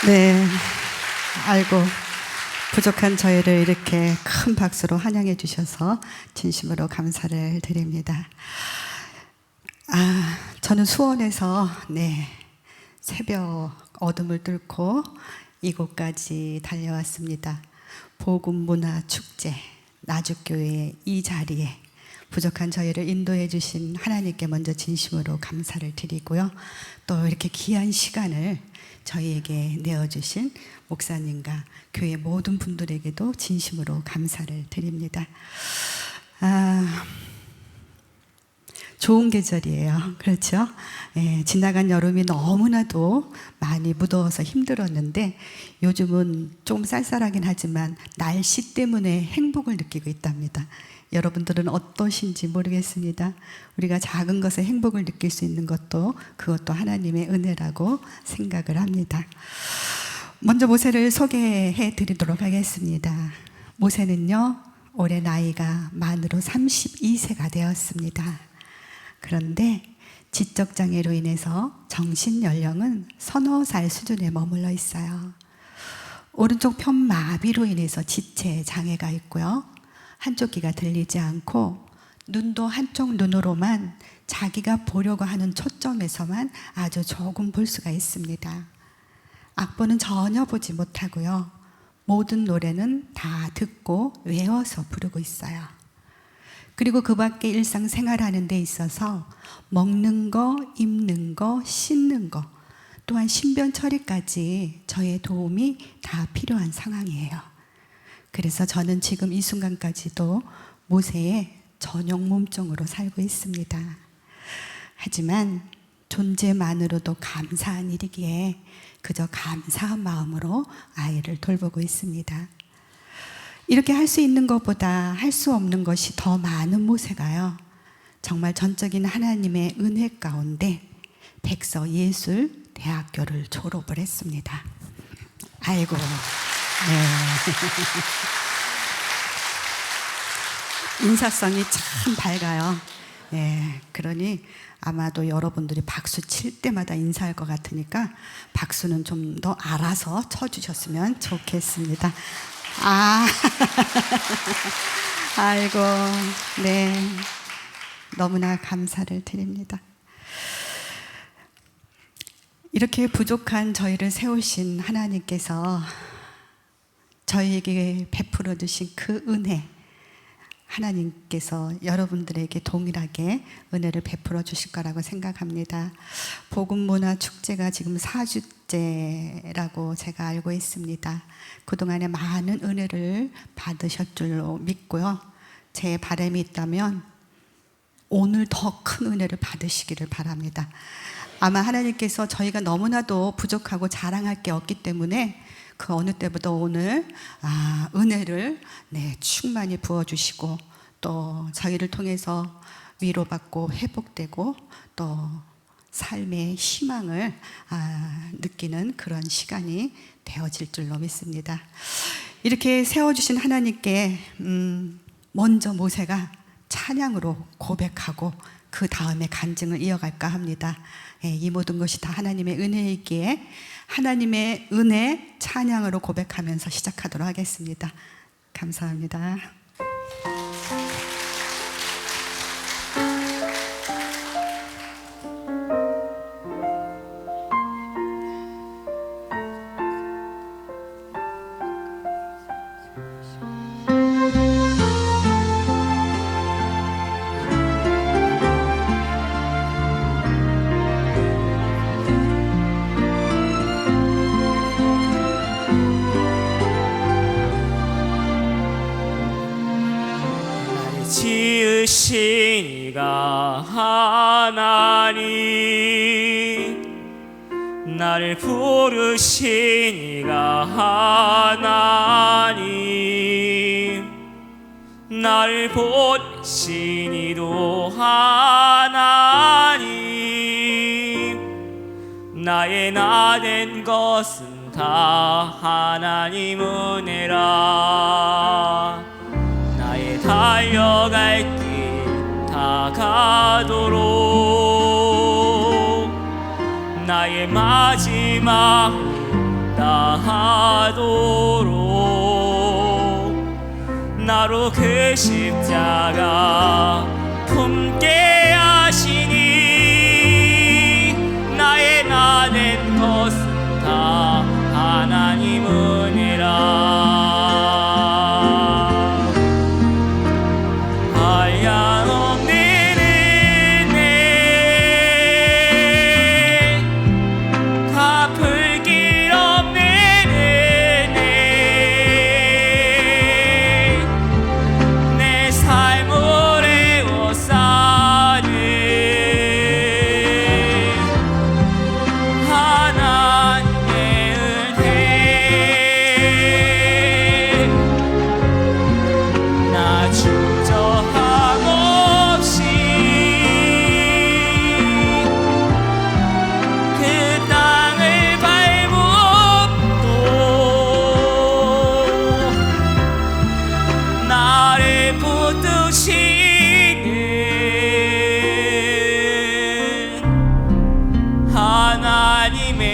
네, 아이고 부족한 저희를 이렇게 큰 박수로 환영해 주셔서 진심으로 감사를 드립니다. 저는 수원에서 새벽 어둠을 뚫고 이곳까지 달려왔습니다. 복음문화축제 나주교회의 이 자리에 부족한 저희를 인도해 주신 하나님께 먼저 진심으로 감사를 드리고요. 또 이렇게 귀한 시간을 저희에게 내어주신 목사님과 교회 모든 분들에게도 진심으로 감사를 드립니다. 좋은 계절이에요. 그렇죠? 지나간 여름이 너무나도 많이 무더워서 힘들었는데 요즘은 좀 쌀쌀하긴 하지만 날씨 때문에 행복을 느끼고 있답니다. 여러분들은 어떠신지 모르겠습니다. 우리가 작은 것에 행복을 느낄 수 있는 것도 그것도 하나님의 은혜라고 생각을 합니다. 먼저 모세를 소개해 드리도록 하겠습니다. 모세는요, 올해 나이가 만으로 32세가 되었습니다. 그런데 지적장애로 인해서 정신연령은 서너 살 수준에 머물러 있어요. 오른쪽 편마비로 인해서 지체 장애가 있고요. 한쪽 귀가 들리지 않고 눈도 한쪽 눈으로만 자기가 보려고 하는 초점에서만 아주 조금 볼 수가 있습니다. 악보는 전혀 보지 못하고요. 모든 노래는 다 듣고 외워서 부르고 있어요. 그리고 그 밖에 일상생활하는 데 있어서 먹는 거, 입는 거, 씻는 거, 또한 신변 처리까지 저의 도움이 다 필요한 상황이에요. 그래서 저는 지금 이 순간까지도 모세의 전용 몸종으로 살고 있습니다. 하지만 존재만으로도 감사한 일이기에 그저 감사한 마음으로 아이를 돌보고 있습니다. 이렇게 할 수 있는 것보다 할 수 없는 것이 더 많은 모세가요, 정말 전적인 하나님의 은혜 가운데 백서예술대학교를 졸업을 했습니다. 아이고, 인사성이 참 밝아요. 그러니 아마도 여러분들이 박수 칠 때마다 인사할 것 같으니까 박수는 좀 더 알아서 쳐주셨으면 좋겠습니다. 아이고, 너무나 감사를 드립니다. 이렇게 부족한 저희를 세우신 하나님께서 저희에게 베풀어 주신 그 은혜, 하나님께서 여러분들에게 동일하게 은혜를 베풀어 주실 거라고 생각합니다. 복음문화축제가 지금 4주째라고 제가 알고 있습니다. 그동안에 많은 은혜를 받으실 줄로 믿고요. 제 바람이 있다면 오늘 더 큰 은혜를 받으시기를 바랍니다. 아마 하나님께서 저희가 너무나도 부족하고 자랑할 게 없기 때문에 그 어느 때보다 오늘 은혜를 충만히 부어주시고 또 저희를 통해서 위로받고 회복되고 또 삶의 희망을 느끼는 그런 시간이 되어질 줄로 믿습니다. 이렇게 세워주신 하나님께 먼저 모세가 찬양으로 고백하고 그 다음에 간증을 이어갈까 합니다. 이 모든 것이 다 하나님의 은혜이기에 하나님의 은혜 찬양으로 고백하면서 시작하도록 하겠습니다. 감사합니다. 지으신 이가 하나님, 나를 부르신 이가 하나님, 나를 보내신 이도 하나님, 나의 나 된 것은 다 하나님 은혜라. 나의 달려갈 길 다 가도록 나의 마지막 나 다하도록 나로 그 십자가 품게 하시니 나의 나 된 것은 다 하나님 은혜라. 한량없는 은혜 갚을 길 없는 은혜 내 삶을 에워싸는 하나님의 은혜 나 주저함 없이 그 땅을 밟음도 나를 붙드시는 하나님의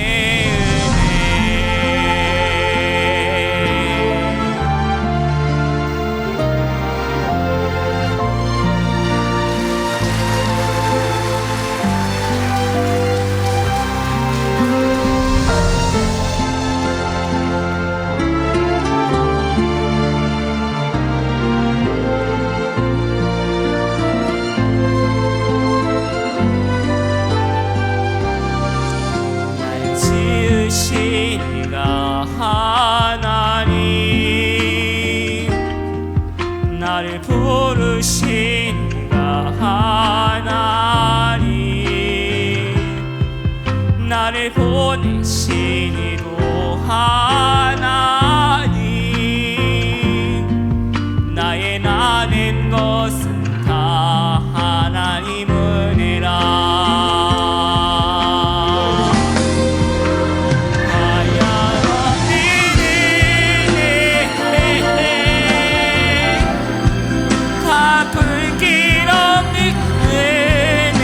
날 지으신 이가 하나님 나를 부르신 이가 하나님 나를 보내신 이도 하나님 나의 나 된 것은 다 하나님 은혜라. 한량없는 은혜 갚을 길 없는 은혜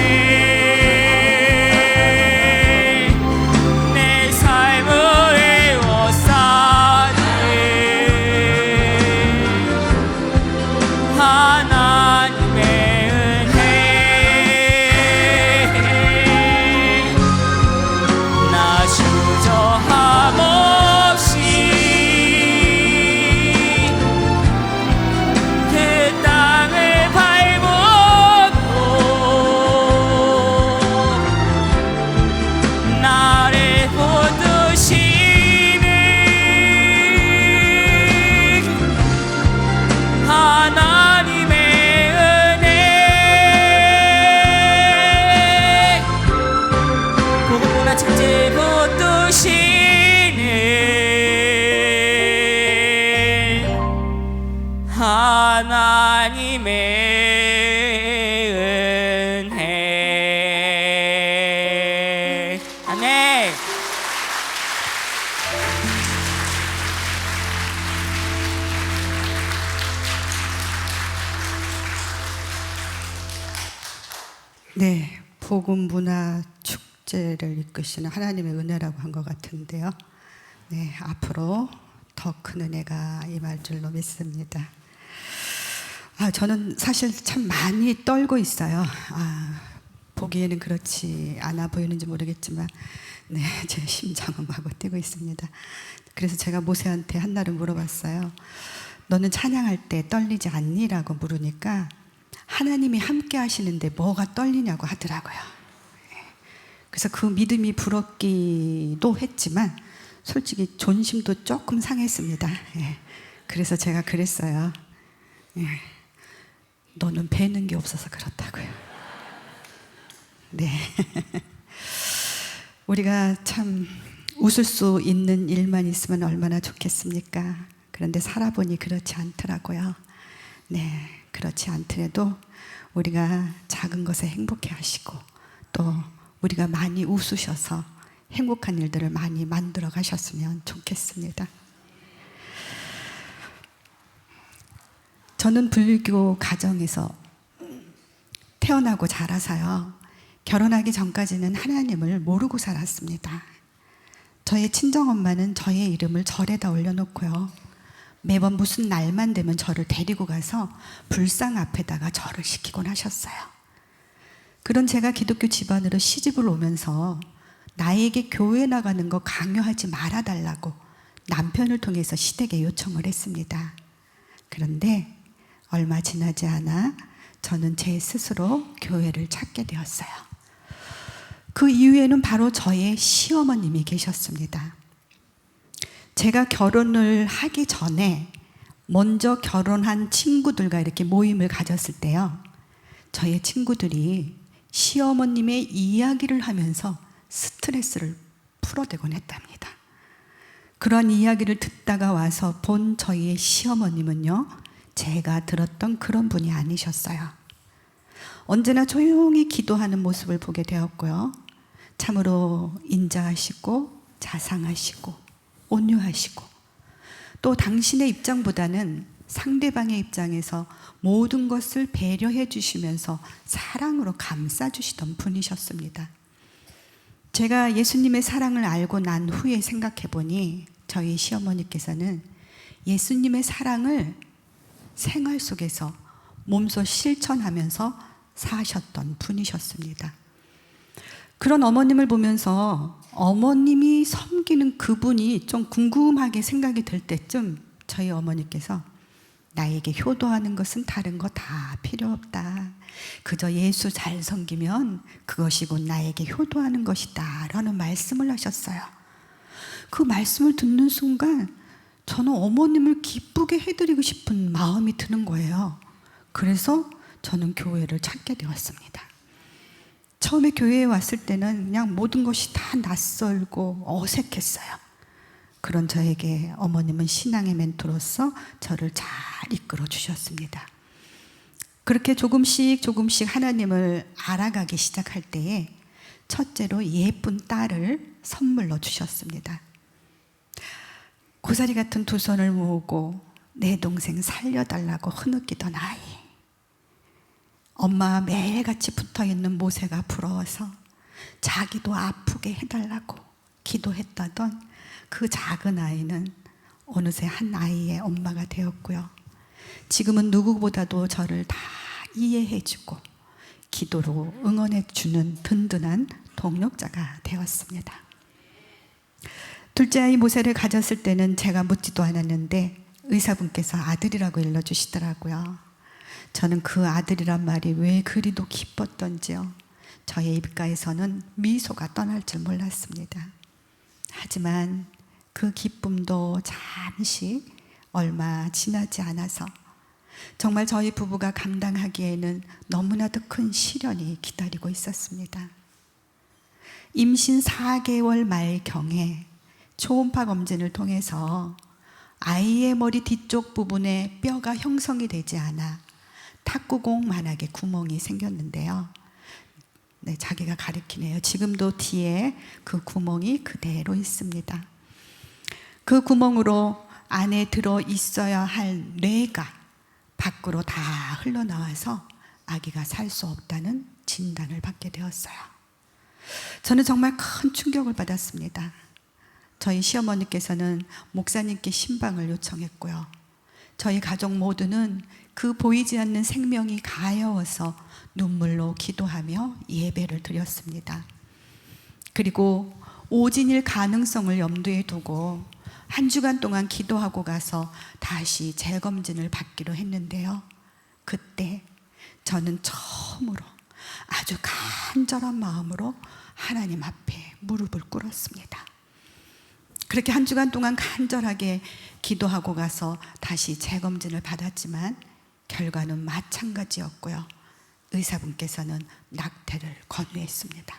내 삶을 에워싸는 하나님의 은혜 나 주저함 없이 그 땅을 밟음도 나를 붙드시는 하나님의 은혜 고구나 착지 붙드시는 하나님의 은혜. 아멘. 네, 복음 문화 축제를 이끄시는 하나님의 은혜라고 한 것 같은데요. 네, 앞으로 더 큰 은혜가 임할 줄로 믿습니다. 저는 사실 참 많이 떨고 있어요. 보기에는 그렇지 않아 보이는지 모르겠지만, 네, 제 심장은 마구 뛰고 있습니다. 그래서 제가 모세한테 한날은 물어봤어요. 너는 찬양할 때 떨리지 않니? 라고 물으니까 하나님이 함께 하시는데 뭐가 떨리냐고 하더라고요. 그래서 그 믿음이 부럽기도 했지만 솔직히 존심도 조금 상했습니다. 그래서 제가 그랬어요. 너는 배는 게 없어서 그렇다고요. 네. 우리가 참 웃을 수 있는 일만 있으면 얼마나 좋겠습니까? 그런데 살아보니 그렇지 않더라고요. 네, 그렇지 않더라도 우리가 작은 것에 행복해 하시고 또 우리가 많이 웃으셔서 행복한 일들을 많이 만들어 가셨으면 좋겠습니다. 저는 불교 가정에서 태어나고 자라서요, 결혼하기 전까지는 하나님을 모르고 살았습니다. 저의 친정엄마는 저의 이름을 절에다 올려놓고요. 매번 무슨 날만 되면 저를 데리고 가서 불상 앞에다가 절을 시키곤 하셨어요. 그런 제가 기독교 집안으로 시집을 오면서 나에게 교회 나가는 거 강요하지 말아달라고 남편을 통해서 시댁에 요청을 했습니다. 그런데 얼마 지나지 않아 저는 제 스스로 교회를 찾게 되었어요. 그 이후에는 바로 저의 시어머님이 계셨습니다. 제가 결혼을 하기 전에 먼저 결혼한 친구들과 이렇게 모임을 가졌을 때요, 저의 친구들이 시어머님의 이야기를 하면서 스트레스를 풀어대곤 했답니다. 그런 이야기를 듣다가 와서 본 저희의 시어머님은요, 제가 들었던 그런 분이 아니셨어요. 언제나 조용히 기도하는 모습을 보게 되었고요, 참으로 인자하시고 자상하시고 온유하시고, 또 당신의 입장보다는 상대방의 입장에서 모든 것을 배려해 주시면서 사랑으로 감싸 주시던 분이셨습니다. 제가 예수님의 사랑을 알고 난 후에 생각해 보니 저희 시어머니께서는 예수님의 사랑을 생활 속에서 몸소 실천하면서 사셨던 분이셨습니다. 그런 어머님을 보면서 어머님이 섬기는 그분이 좀 궁금하게 생각이 들 때쯤 저희 어머니께서 나에게 효도하는 것은 다른 거 다 필요 없다. 그저 예수 잘 섬기면 그것이 곧 나에게 효도하는 것이다 라는 말씀을 하셨어요. 그 말씀을 듣는 순간 저는 어머님을 기쁘게 해드리고 싶은 마음이 드는 거예요. 그래서 저는 교회를 찾게 되었습니다. 처음에 교회에 왔을 때는 그냥 모든 것이 다 낯설고 어색했어요. 그런 저에게 어머님은 신앙의 멘토로서 저를 잘 이끌어 주셨습니다. 그렇게 조금씩 하나님을 알아가기 시작할 때에 첫째로 예쁜 딸을 선물로 주셨습니다. 고사리 같은 두 손을 모으고 내 동생 살려달라고 흐느끼던 아이, 엄마와 매일같이 붙어있는 모세가 부러워서 자기도 아프게 해달라고 기도했다던 그 작은 아이는 어느새 한 아이의 엄마가 되었고요, 지금은 누구보다도 저를 다 이해해주고 기도로 응원해주는 든든한 동력자가 되었습니다. 둘째 아이 모세를 가졌을 때는 제가 묻지도 않았는데 의사분께서 아들이라고 일러주시더라고요. 저는 그 아들이란 말이 왜 그리도 기뻤던지요, 저의 입가에서는 미소가 떠날 줄 몰랐습니다. 하지만 그 기쁨도 잠시 얼마 지나지 않아서 정말 저희 부부가 감당하기에는 너무나도 큰 시련이 기다리고 있었습니다. 임신 4개월 말경에 초음파 검진을 통해서 아이의 머리 뒤쪽 부분에 뼈가 형성이 되지 않아 탁구공만하게 구멍이 생겼는데요. 네, 자기가 가리키네요. 지금도 뒤에 그 구멍이 그대로 있습니다. 그 구멍으로 안에 들어 있어야 할 뇌가 밖으로 다 흘러나와서 아기가 살 수 없다는 진단을 받게 되었어요. 저는 정말 큰 충격을 받았습니다. 저희 시어머니께서는 목사님께 신방을 요청했고요, 저희 가족 모두는 그 보이지 않는 생명이 가여워서 눈물로 기도하며 예배를 드렸습니다. 그리고 오진일 가능성을 염두에 두고 한 주간 동안 기도하고 가서 다시 재검진을 받기로 했는데요, 그때 저는 처음으로 아주 간절한 마음으로 하나님 앞에 무릎을 꿇었습니다. 그렇게 한 주간 동안 간절하게 기도하고 가서 다시 재검진을 받았지만 결과는 마찬가지였고요, 의사분께서는 낙태를 권유했습니다.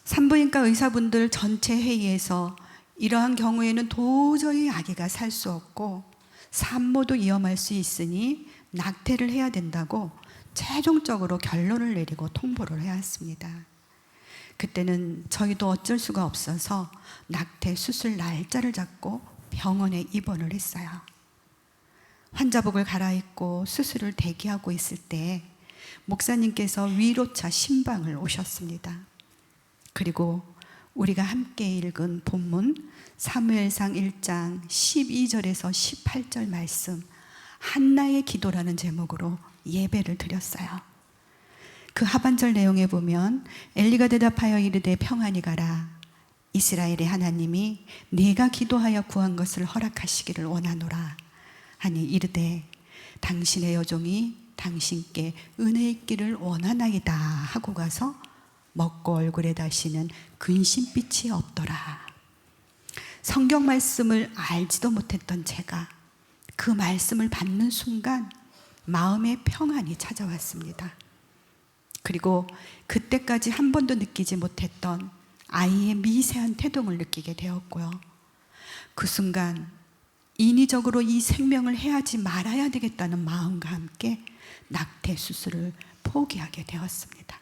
산부인과 의사분들 전체 회의에서 이러한 경우에는 도저히 아기가 살 수 없고 산모도 위험할 수 있으니 낙태를 해야 된다고 최종적으로 결론을 내리고 통보를 해왔습니다. 그때는 저희도 어쩔 수가 없어서 낙태 수술 날짜를 잡고 병원에 입원을 했어요. 환자복을 갈아입고 수술을 대기하고 있을 때 목사님께서 위로차 신방을 오셨습니다. 그리고 우리가 함께 읽은 본문 사무엘상 1장 12절에서 18절 말씀, 한나의 기도라는 제목으로 예배를 드렸어요. 그 하반절 내용에 보면 엘리가 대답하여 이르되 평안히 가라. 이스라엘의 하나님이 네가 기도하여 구한 것을 허락하시기를 원하노라 하니 이르되 당신의 여종이 당신께 은혜 있기를 원하나이다 하고 가서 먹고 얼굴에 다시는 근심빛이 없더라. 성경 말씀을 알지도 못했던 제가 그 말씀을 받는 순간 마음의 평안이 찾아왔습니다. 그리고 그때까지 한 번도 느끼지 못했던 아이의 미세한 태동을 느끼게 되었고요. 그 순간 인위적으로 이 생명을 해하지 말아야 되겠다는 마음과 함께 낙태 수술을 포기하게 되었습니다.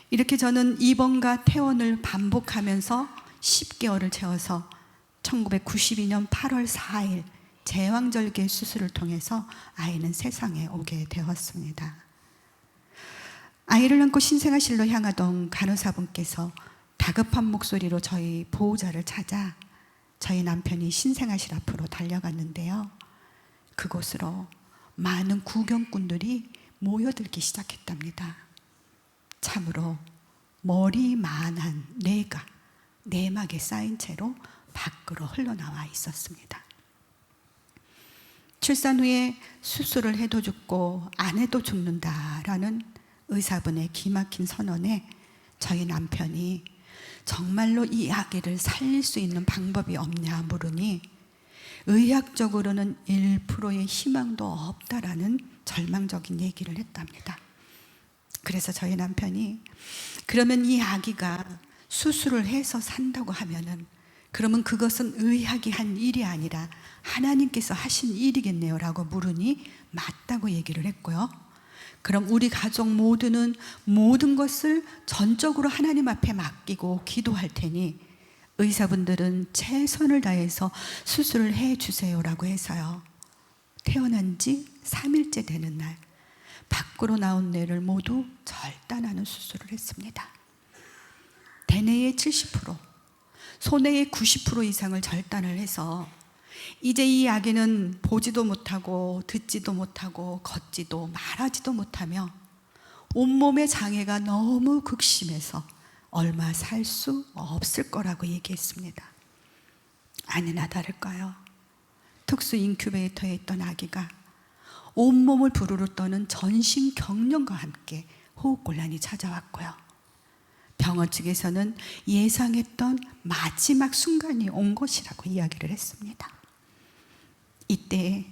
이렇게 저는 입원과 퇴원을 반복하면서 10개월을 채워서 1992년 8월 4일 제왕절개 수술을 통해서 아이는 세상에 오게 되었습니다. 아이를 안고 신생아실로 향하던 간호사분께서 다급한 목소리로 저희 보호자를 찾아 저희 남편이 신생아실 앞으로 달려갔는데요. 그곳으로 많은 구경꾼들이 모여들기 시작했답니다. 참으로 머리만한 뇌가 내막에 쌓인 채로 밖으로 흘러나와 있었습니다. 출산 후에 수술을 해도 죽고 안 해도 죽는다라는 의사분의 기막힌 선언에 저희 남편이 정말로 이 아기를 살릴 수 있는 방법이 없냐 물으니 의학적으로는 1%의 희망도 없다라는 절망적인 얘기를 했답니다. 그래서 저희 남편이 그러면 이 아기가 수술을 해서 산다고 하면은 그러면 그것은 의학이 한 일이 아니라 하나님께서 하신 일이겠네요 라고 물으니 맞다고 얘기를 했고요. 그럼 우리 가족 모두는 모든 것을 전적으로 하나님 앞에 맡기고 기도할 테니 의사분들은 최선을 다해서 수술을 해 주세요라고 해서요. 태어난 지 3일째 되는 날 밖으로 나온 뇌를 모두 절단하는 수술을 했습니다. 대뇌의 70%, 소뇌의 90% 이상을 절단을 해서 이제 이 아기는 보지도 못하고 듣지도 못하고 걷지도 말하지도 못하며 온몸의 장애가 너무 극심해서 얼마 살 수 없을 거라고 얘기했습니다. 아니나 다를까요? 특수 인큐베이터에 있던 아기가 온몸을 부르르 떠는 전신 경련과 함께 호흡곤란이 찾아왔고요. 병원 측에서는 예상했던 마지막 순간이 온 것이라고 이야기를 했습니다. 이때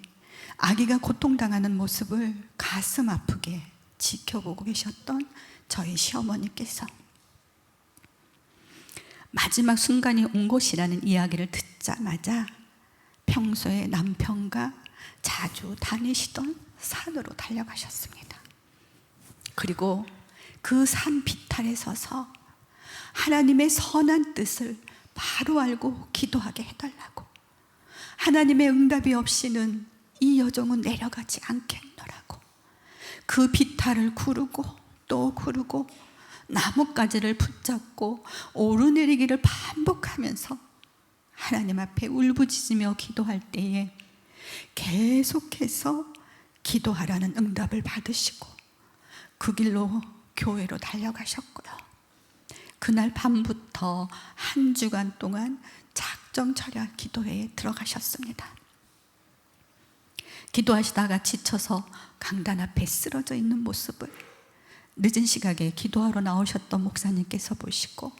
아기가 고통당하는 모습을 가슴 아프게 지켜보고 계셨던 저희 시어머니께서 마지막 순간이 온 것이라는 이야기를 듣자마자 평소에 남편과 자주 다니시던 산으로 달려가셨습니다. 그리고 그 산 비탈에 서서 하나님의 선한 뜻을 바로 알고 기도하게 해달라고, 하나님의 응답이 없이는 이 여종은 내려가지 않겠노라고 그 비탈을 구르고 또 구르고 나뭇가지를 붙잡고 오르내리기를 반복하면서 하나님 앞에 울부짖으며 기도할 때에 계속해서 기도하라는 응답을 받으시고 그 길로 교회로 달려가셨고요. 그날 밤부터 한 주간 동안 작정철야 기도회에 들어가셨습니다. 기도하시다가 지쳐서 강단 앞에 쓰러져 있는 모습을 늦은 시각에 기도하러 나오셨던 목사님께서 보시고,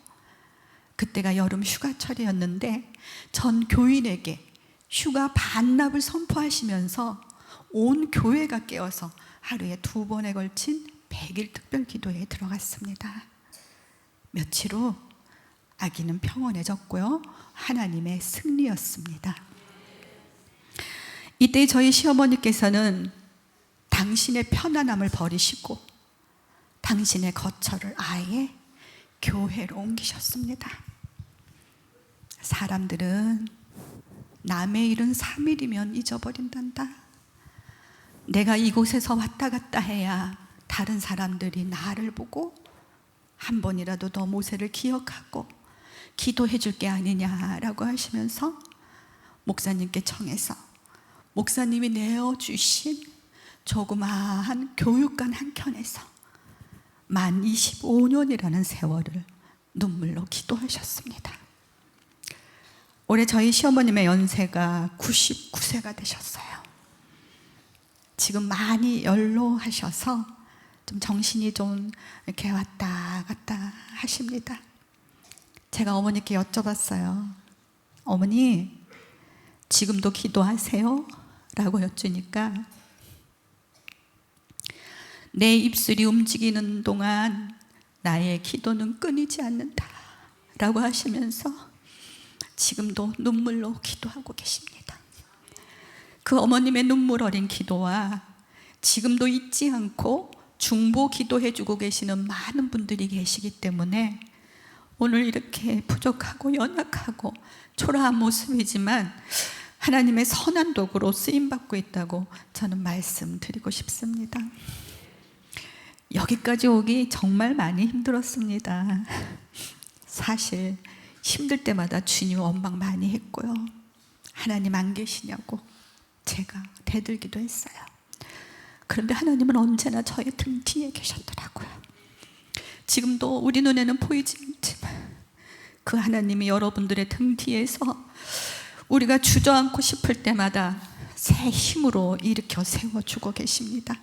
그때가 여름 휴가철이었는데 전 교인에게 휴가 반납을 선포하시면서 온 교회가 깨어서 하루에 2번에 걸친 100일 특별 기도회에 들어갔습니다. 며칠 후 아기는 평온해졌고요. 하나님의 승리였습니다. 이때 저희 시어머니께서는 당신의 편안함을 버리시고 당신의 거처를 아예 교회로 옮기셨습니다. 사람들은 남의 일은 3일이면 잊어버린단다. 내가 이곳에서 왔다 갔다 해야 다른 사람들이 나를 보고 한 번이라도 더 모세를 기억하고 기도해 줄 게 아니냐라고 하시면서 목사님께 청해서 목사님이 내어주신 조그마한 교육관 한켠에서 만 25년이라는 세월을 눈물로 기도하셨습니다. 올해 저희 시어머님의 연세가 99세가 되셨어요. 지금 많이 연로하셔서 좀 정신이 좀 이렇게 왔다 갔다 하십니다. 제가 어머니께 여쭤봤어요. 어머니, 지금도 기도하세요? 라고 여쭈니까 내 입술이 움직이는 동안 나의 기도는 끊이지 않는다 라고 하시면서 지금도 눈물로 기도하고 계십니다. 그 어머님의 눈물 어린 기도와 지금도 잊지 않고 중보 기도해주고 계시는 많은 분들이 계시기 때문에 오늘 이렇게 부족하고 연약하고 초라한 모습이지만 하나님의 선한 도구로 쓰임받고 있다고 저는 말씀드리고 싶습니다. 여기까지 오기 정말 많이 힘들었습니다. 사실 힘들 때마다 주님 원망 많이 했고요. 하나님 안 계시냐고 제가 대들기도 했어요. 그런데 하나님은 언제나 저의 등 뒤에 계셨더라고요. 지금도 우리 눈에는 보이지 않지만 그 하나님이 여러분들의 등 뒤에서 우리가 주저앉고 싶을 때마다 새 힘으로 일으켜 세워주고 계십니다.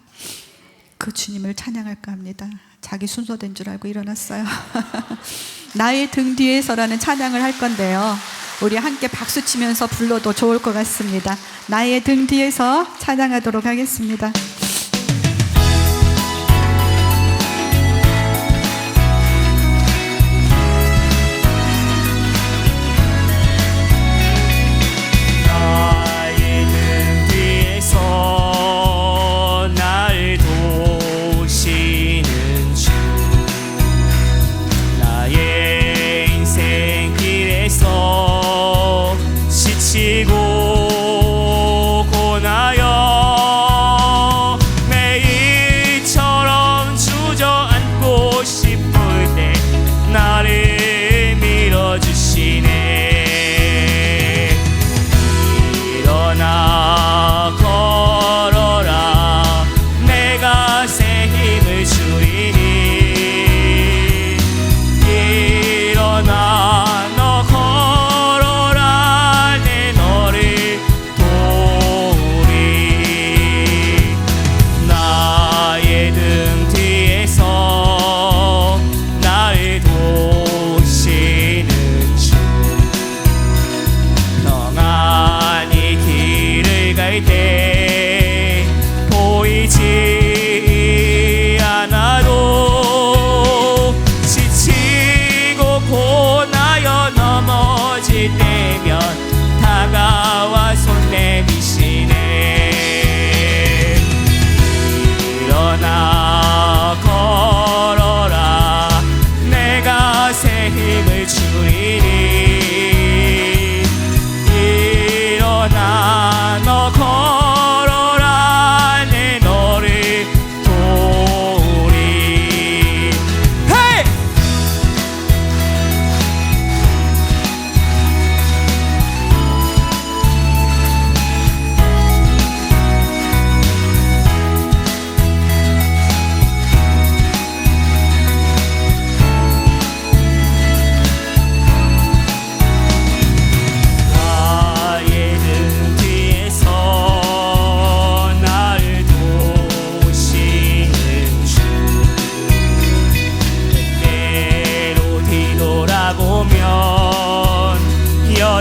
그 주님을 찬양할까 합니다. 자기 순서된 줄 알고 일어났어요. 나의 등 뒤에서라는 찬양을 할 건데요, 우리 함께 박수 치면서 불러도 좋을 것 같습니다. 나의 등 뒤에서 찬양하도록 하겠습니다.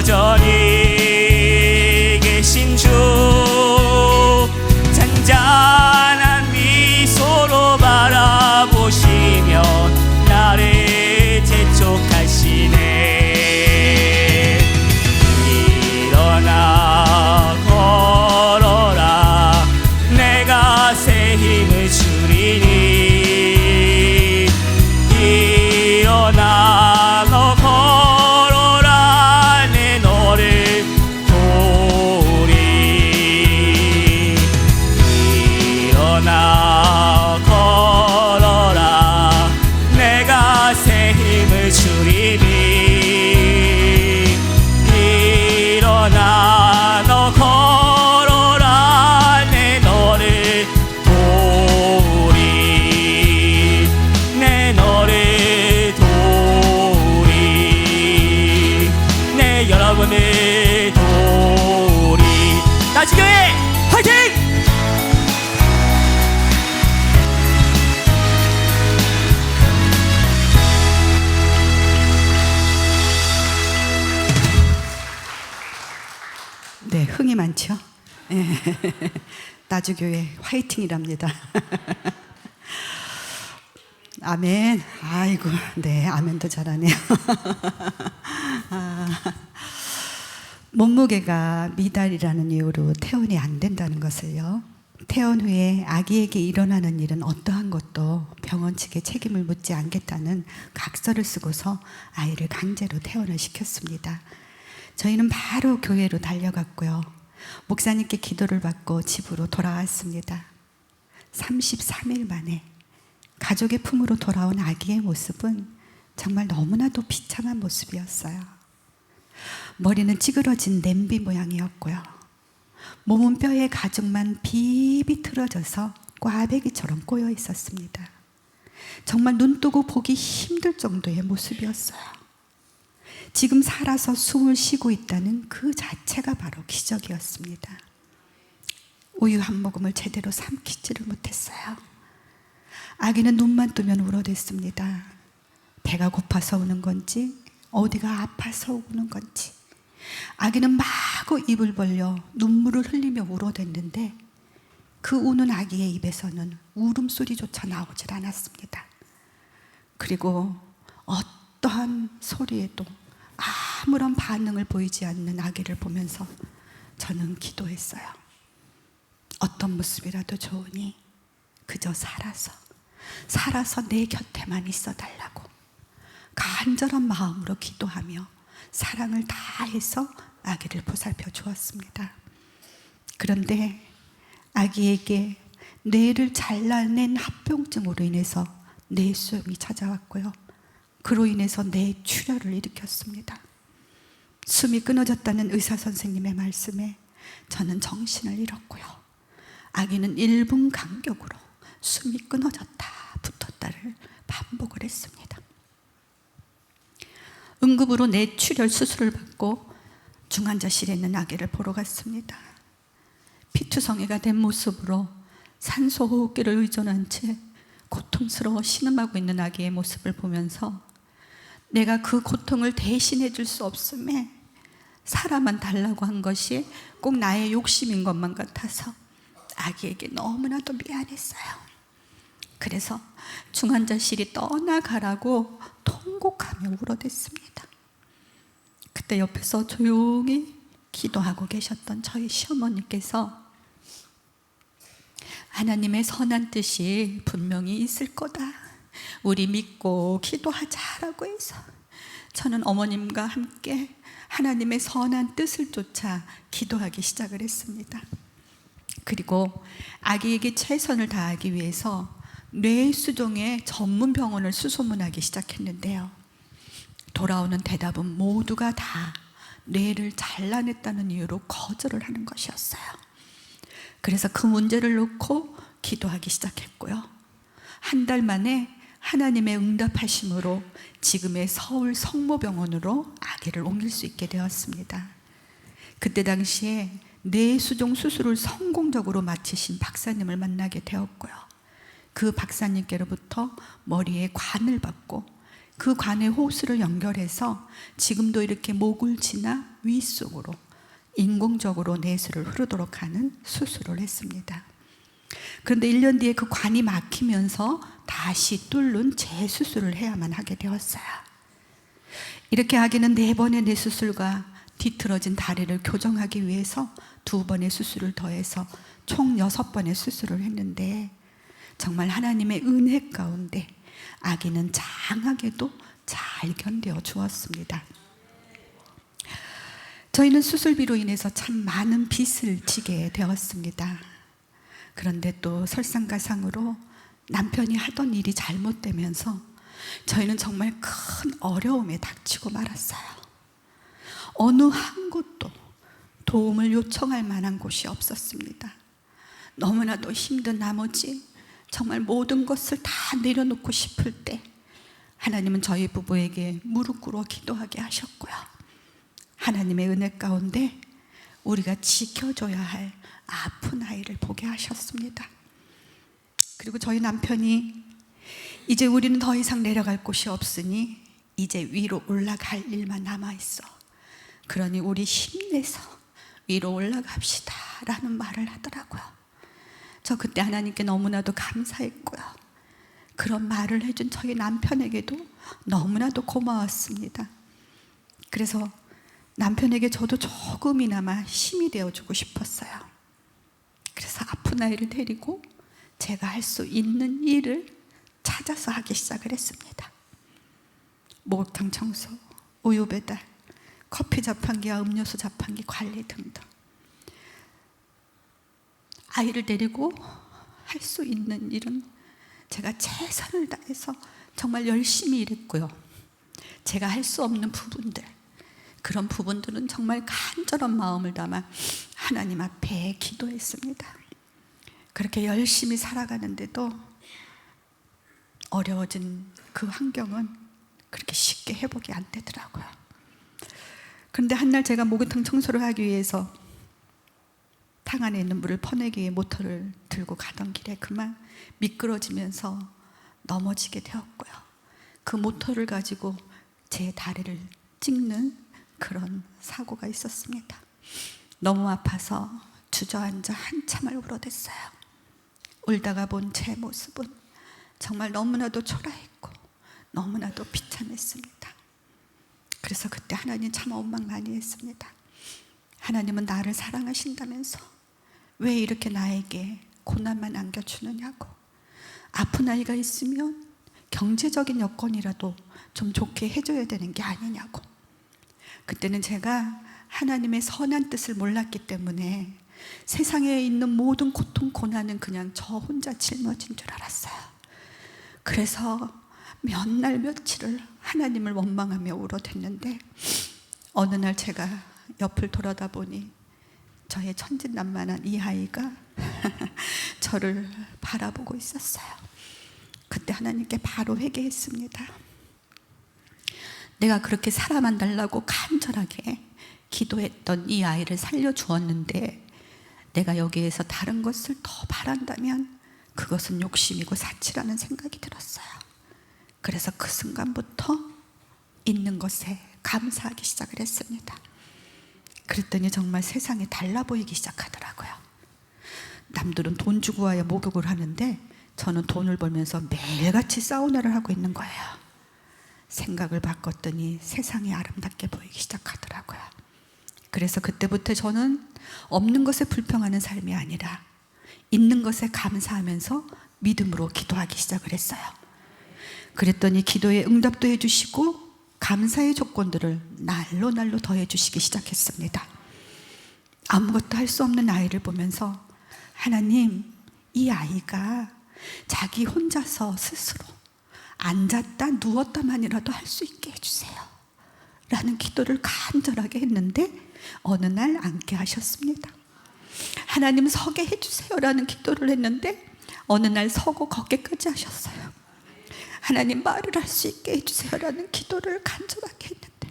여전히 계신 주, 잔잔한 미소로 바라보시며 나를 재촉하시네. 일어나 걸어라, 내가 새 힘을 주리니. 일어나 너 걸어라, 내 너를 도우리. 일어나 걸어라, 내가 새 내 힘을 주리니 일어나 너 걸어라 내 너를 도우리 내 너를 도우리 내 여러분을 도우리 나주교회 화이팅! 네, 흥이 많죠? 예. 나주교회 화이팅이랍니다. 아멘. 아이고, 네, 아멘도 잘하네요. 몸무게가 미달이라는 이유로 퇴원이 안 된다는 것을요. 퇴원 후에 아기에게 일어나는 일은 어떠한 것도 병원 측에 책임을 묻지 않겠다는 각서를 쓰고서 아이를 강제로 퇴원을 시켰습니다. 저희는 바로 교회로 달려갔고요. 목사님께 기도를 받고 집으로 돌아왔습니다. 33일 만에 가족의 품으로 돌아온 아기의 모습은 정말 너무나도 비참한 모습이었어요. 머리는 찌그러진 냄비 모양이었고요. 몸은 뼈의 가죽만 비비 틀어져서 꽈배기처럼 꼬여 있었습니다. 정말 눈 뜨고 보기 힘들 정도의 모습이었어요. 지금 살아서 숨을 쉬고 있다는 그 자체가 바로 기적이었습니다. 우유 한 모금을 제대로 삼키지를 못했어요. 아기는 눈만 뜨면 울어댔습니다. 배가 고파서 우는 건지 어디가 아파서 우는 건지 아기는 마구 입을 벌려 눈물을 흘리며 울어댔는데 그 우는 아기의 입에서는 울음소리조차 나오질 않았습니다. 그리고 어떠한 소리에도 아무런 반응을 보이지 않는 아기를 보면서 저는 기도했어요. 어떤 모습이라도 좋으니 그저 살아서 내 곁에만 있어 달라고 간절한 마음으로 기도하며 사랑을 다해서 아기를 보살펴 주었습니다. 그런데 아기에게 뇌를 잘라낸 합병증으로 인해서 뇌수용이 찾아왔고요. 그로 인해서 뇌출혈을 일으켰습니다. 숨이 끊어졌다는 의사 선생님의 말씀에 저는 정신을 잃었고요. 아기는 1분 간격으로 숨이 끊어졌다 붙었다를 반복을 했습니다. 응급으로 뇌출혈 수술을 받고 중환자실에 있는 아기를 보러 갔습니다. 피투성이가 된 모습으로 산소호흡기를 의존한 채 고통스러워 신음하고 있는 아기의 모습을 보면서 내가 그 고통을 대신해 줄 수 없음에 살아만 달라고 한 것이 꼭 나의 욕심인 것만 같아서 아기에게 너무나도 미안했어요. 그래서 중환자실이 떠나가라고 통곡하며 울어댔습니다. 그때 옆에서 조용히 기도하고 계셨던 저희 시어머니께서 하나님의 선한 뜻이 분명히 있을 거다, 우리 믿고 기도하자라고 해서 저는 어머님과 함께 하나님의 선한 뜻을 쫓아 기도하기 시작을 했습니다. 그리고 아기에게 최선을 다하기 위해서 뇌수종의 전문 병원을 수소문하기 시작했는데요. 돌아오는 대답은 모두가 다 뇌를 잘라냈다는 이유로 거절을 하는 것이었어요. 그래서 그 문제를 놓고 기도하기 시작했고요. 한 달 만에 하나님의 응답하심으로 지금의 서울 성모병원으로 아기를 옮길 수 있게 되었습니다. 그때 당시에 뇌수종 수술을 성공적으로 마치신 박사님을 만나게 되었고요. 그 박사님께로부터 머리에 관을 받고 그 관에 호스를 연결해서 지금도 이렇게 목을 지나 윗속으로 인공적으로 내수를 흐르도록 하는 수술을 했습니다. 그런데 1년 뒤에 그 관이 막히면서 다시 뚫는 재수술을 해야만 하게 되었어요. 이렇게 아기는 4번의 뇌수술과 뒤틀어진 다리를 교정하기 위해서 2번의 수술을 더해서 총 6번의 수술을 했는데 정말 하나님의 은혜 가운데 아기는 장하게도 잘 견뎌 주었습니다. 저희는 수술비로 인해서 참 많은 빚을 지게 되었습니다. 그런데 또 설상가상으로 남편이 하던 일이 잘못되면서 저희는 정말 큰 어려움에 닥치고 말았어요. 어느 한 곳도 도움을 요청할 만한 곳이 없었습니다. 너무나도 힘든 나머지 정말 모든 것을 다 내려놓고 싶을 때 하나님은 저희 부부에게 무릎 꿇어 기도하게 하셨고요. 하나님의 은혜 가운데 우리가 지켜줘야 할 아픈 아이를 보게 하셨습니다. 그리고 저희 남편이 이제 우리는 더 이상 내려갈 곳이 없으니 이제 위로 올라갈 일만 남아있어. 그러니 우리 힘내서 위로 올라갑시다 라는 말을 하더라고요. 저 그때 하나님께 너무나도 감사했고요. 그런 말을 해준 저희 남편에게도 너무나도 고마웠습니다. 그래서 남편에게 저도 조금이나마 힘이 되어주고 싶었어요. 그래서 아픈 아이를 데리고 제가 할 수 있는 일을 찾아서 하기 시작을 했습니다. 목욕탕 청소, 우유 배달, 커피 자판기와 음료수 자판기 관리 등등. 아이를 데리고 할 수 있는 일은 제가 최선을 다해서 정말 열심히 일했고요. 제가 할 수 없는 부분들, 그런 부분들은 정말 간절한 마음을 담아 하나님 앞에 기도했습니다. 그렇게 열심히 살아가는데도 어려워진 그 환경은 그렇게 쉽게 회복이 안 되더라고요. 그런데 한날 제가 목욕탕 청소를 하기 위해서 탕 안에 있는 물을 퍼내기 위해 모터를 들고 가던 길에 그만 미끄러지면서 넘어지게 되었고요. 그 모터를 가지고 제 다리를 찍는 그런 사고가 있었습니다. 너무 아파서 주저앉아 한참을 울어댔어요. 울다가 본 제 모습은 정말 너무나도 초라했고 너무나도 비참했습니다. 그래서 그때 하나님 참 원망 많이 했습니다. 하나님은 나를 사랑하신다면서 왜 이렇게 나에게 고난만 안겨주느냐고. 아픈 아이가 있으면 경제적인 여건이라도 좀 좋게 해줘야 되는 게 아니냐고. 그때는 제가 하나님의 선한 뜻을 몰랐기 때문에 세상에 있는 모든 고통, 고난은 그냥 저 혼자 짊어진 줄 알았어요. 그래서 몇 날 며칠을 하나님을 원망하며 울어댔는데 어느 날 제가 옆을 돌아다 보니 저의 천진난만한 이 아이가 저를 바라보고 있었어요. 그때 하나님께 바로 회개했습니다. 내가 그렇게 살아만 달라고 간절하게 기도했던 이 아이를 살려주었는데 내가 여기에서 다른 것을 더 바란다면 그것은 욕심이고 사치라는 생각이 들었어요. 그래서 그 순간부터 있는 것에 감사하기 시작을 했습니다. 그랬더니 정말 세상이 달라 보이기 시작하더라고요. 남들은 돈 주고 와야 목욕을 하는데 저는 돈을 벌면서 매일같이 사우나를 하고 있는 거예요. 생각을 바꿨더니 세상이 아름답게 보이기 시작하더라고요. 그래서 그때부터 저는 없는 것에 불평하는 삶이 아니라 있는 것에 감사하면서 믿음으로 기도하기 시작을 했어요. 그랬더니 기도에 응답도 해주시고 감사의 조건들을 날로 날로 더해 주시기 시작했습니다. 아무것도 할 수 없는 아이를 보면서 하나님, 이 아이가 자기 혼자서 스스로 앉았다 누웠다만이라도 할 수 있게 해주세요 라는 기도를 간절하게 했는데 어느 날 앉게 하셨습니다. 하나님 서게 해주세요 라는 기도를 했는데 어느 날 서고 걷게까지 하셨어요. 하나님 말을 할 수 있게 해주세요 라는 기도를 간절하게 했는데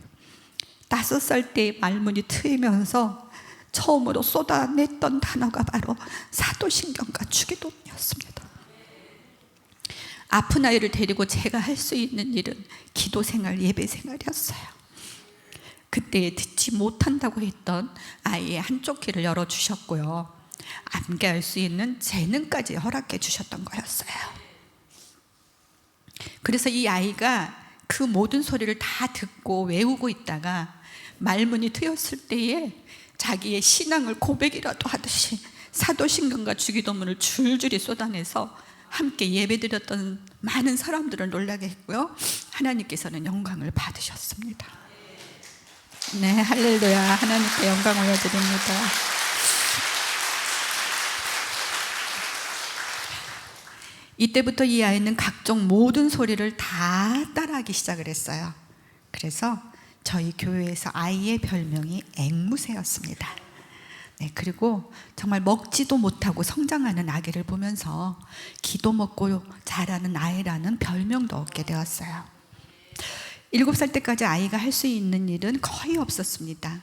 5살 때 말문이 트이면서 처음으로 쏟아냈던 단어가 바로 사도신경과 주기도문이었습니다. 아픈 아이를 데리고 제가 할 수 있는 일은 기도생활, 예배생활이었어요. 그때 듣지 못한다고 했던 아이의 한쪽 귀를 열어주셨고요. 암기할 수 있는 재능까지 허락해 주셨던 거였어요. 그래서 이 아이가 그 모든 소리를 다 듣고 외우고 있다가 말문이 트였을 때에 자기의 신앙을 고백이라도 하듯이 사도신경과 주기도문을 줄줄이 쏟아내서 함께 예배드렸던 많은 사람들을 놀라게 했고요. 하나님께서는 영광을 받으셨습니다. 네, 할렐루야. 하나님께 영광 올려드립니다. 이때부터 이 아이는 각종 모든 소리를 다 따라하기 시작을 했어요. 그래서 저희 교회에서 아이의 별명이 앵무새였습니다. 네, 그리고 정말 먹지도 못하고 성장하는 아기를 보면서 기도 먹고 자라는 아이라는 별명도 얻게 되었어요. 7살 때까지 아이가 할 수 있는 일은 거의 없었습니다.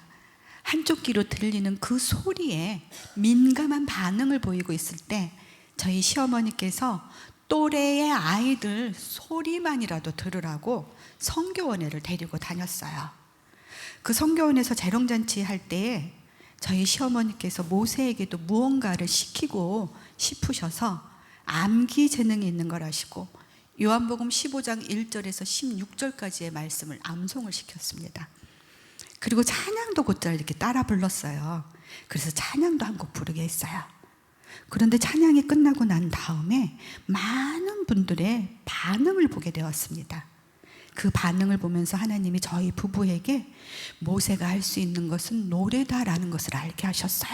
한쪽 귀로 들리는 그 소리에 민감한 반응을 보이고 있을 때 저희 시어머니께서 또래의 아이들 소리만이라도 들으라고 성교원회를 데리고 다녔어요. 그 성교원에서 재롱잔치 할 때에 저희 시어머니께서 모세에게도 무언가를 시키고 싶으셔서 암기 재능이 있는 걸 아시고 요한복음 15장 1절에서 16절까지의 말씀을 암송을 시켰습니다. 그리고 찬양도 곧잘 이렇게 따라 불렀어요. 그래서 찬양도 한 곡 부르게 했어요. 그런데 찬양이 끝나고 난 다음에 많은 분들의 반응을 보게 되었습니다. 그 반응을 보면서 하나님이 저희 부부에게 모세가 할 수 있는 것은 노래다라는 것을 알게 하셨어요.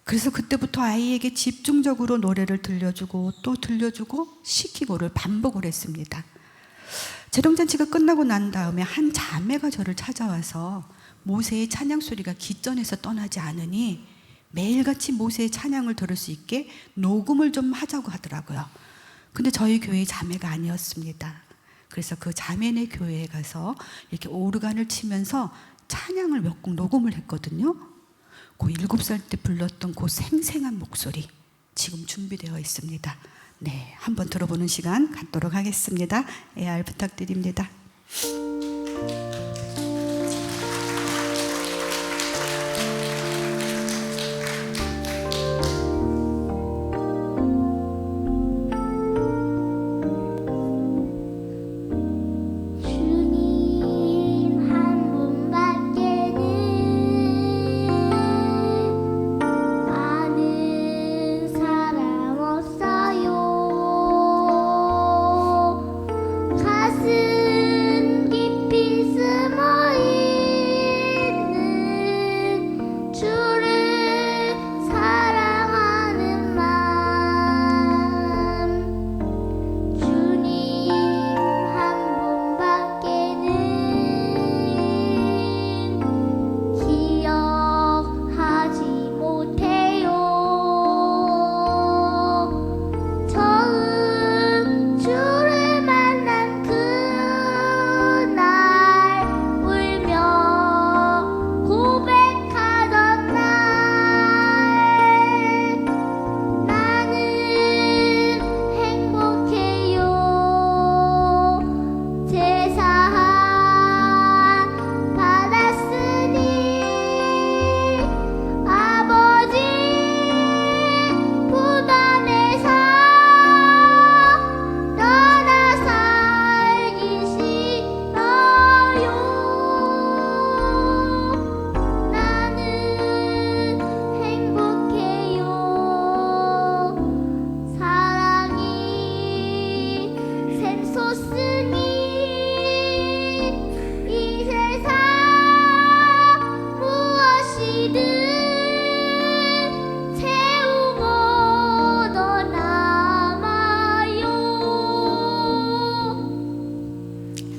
그래서 그때부터 아이에게 집중적으로 노래를 들려주고 또 들려주고 시키고를 반복을 했습니다. 재롱잔치가 끝나고 난 다음에 한 자매가 저를 찾아와서 모세의 찬양 소리가 귓전에서 떠나지 않으니 매일같이 모세의 찬양을 들을 수 있게 녹음을 좀 하자고 하더라고요. 근데 저희 교회의 자매가 아니었습니다. 그래서 그 자매네 교회에 가서 이렇게 오르간을 치면서 찬양을 몇 곡 녹음을 했거든요. 그 7살 때 불렀던 그 생생한 목소리 지금 준비되어 있습니다. 네, 한번 들어보는 시간 갖도록 하겠습니다. AR 부탁드립니다.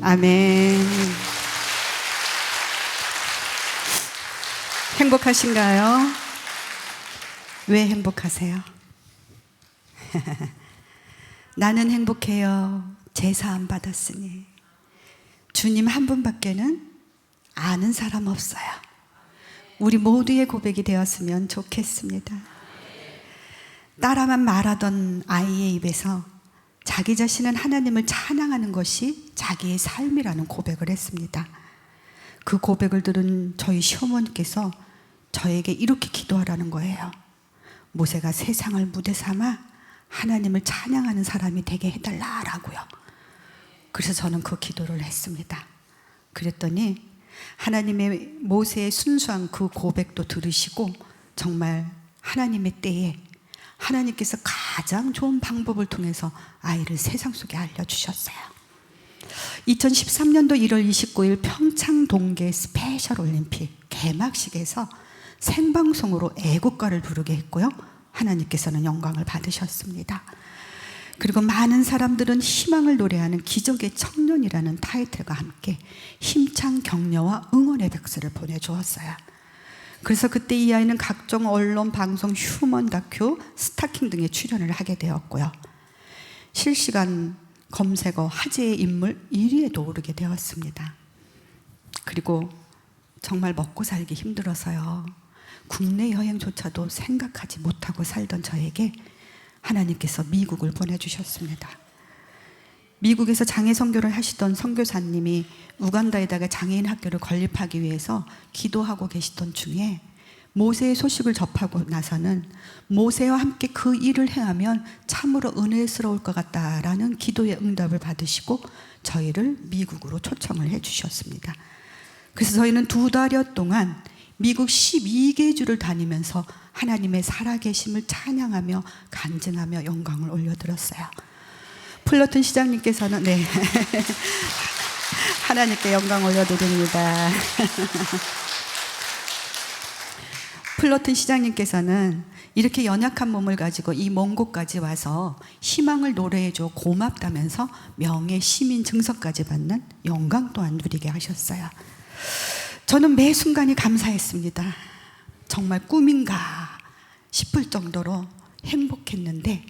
아멘. 행복하신가요? 왜 행복하세요? 나는 행복해요. 제사함 받았으니. 주님 한 분밖에는 아는 사람 없어요. 우리 모두의 고백이 되었으면 좋겠습니다. 따라만 말하던 아이의 입에서 자기 자신은 하나님을 찬양하는 것이 자기의 삶이라는 고백을 했습니다. 그 고백을 들은 저희 시어머니께서 저에게 이렇게 기도하라는 거예요. 모세가 세상을 무대 삼아 하나님을 찬양하는 사람이 되게 해달라라고요. 그래서 저는 그 기도를 했습니다. 그랬더니 하나님의 모세의 순수한 그 고백도 들으시고 정말 하나님의 때에 하나님께서 가장 좋은 방법을 통해서 아이를 세상 속에 알려주셨어요. 2013년도 1월 29일 평창 동계 스페셜 올림픽 개막식에서 생방송으로 애국가를 부르게 했고요. 하나님께서는 영광을 받으셨습니다. 그리고 많은 사람들은 희망을 노래하는 기적의 청년이라는 타이틀과 함께 힘찬 격려와 응원의 박수를 보내주었어요. 그래서 그때 이 아이는 각종 언론, 방송, 휴먼 다큐, 스타킹 등에 출연을 하게 되었고요. 실시간 검색어 화제의 인물 1위에도 오르게 되었습니다. 그리고 정말 먹고 살기 힘들어서요, 국내 여행조차도 생각하지 못하고 살던 저에게 하나님께서 미국을 보내주셨습니다. 미국에서 장애 선교를 하시던 선교사님이 우간다에다가 장애인 학교를 건립하기 위해서 기도하고 계시던 중에 모세의 소식을 접하고 나서는 모세와 함께 그 일을 행하면 참으로 은혜스러울 것 같다라는 기도의 응답을 받으시고 저희를 미국으로 초청을 해 주셨습니다. 그래서 저희는 2달여 동안 미국 12개 주를 다니면서 하나님의 살아계심을 찬양하며 간증하며 영광을 올려드렸어요. 플러튼 시장님께서는 네 하나님께 영광 올려드립니다. 플러튼 시장님께서는 이렇게 연약한 몸을 가지고 이 먼 곳까지 와서 희망을 노래해줘 고맙다면서 명예 시민 증서까지 받는 영광 또한 누리게 하셨어요. 저는 매 순간이 감사했습니다. 정말 꿈인가 싶을 정도로 행복했는데,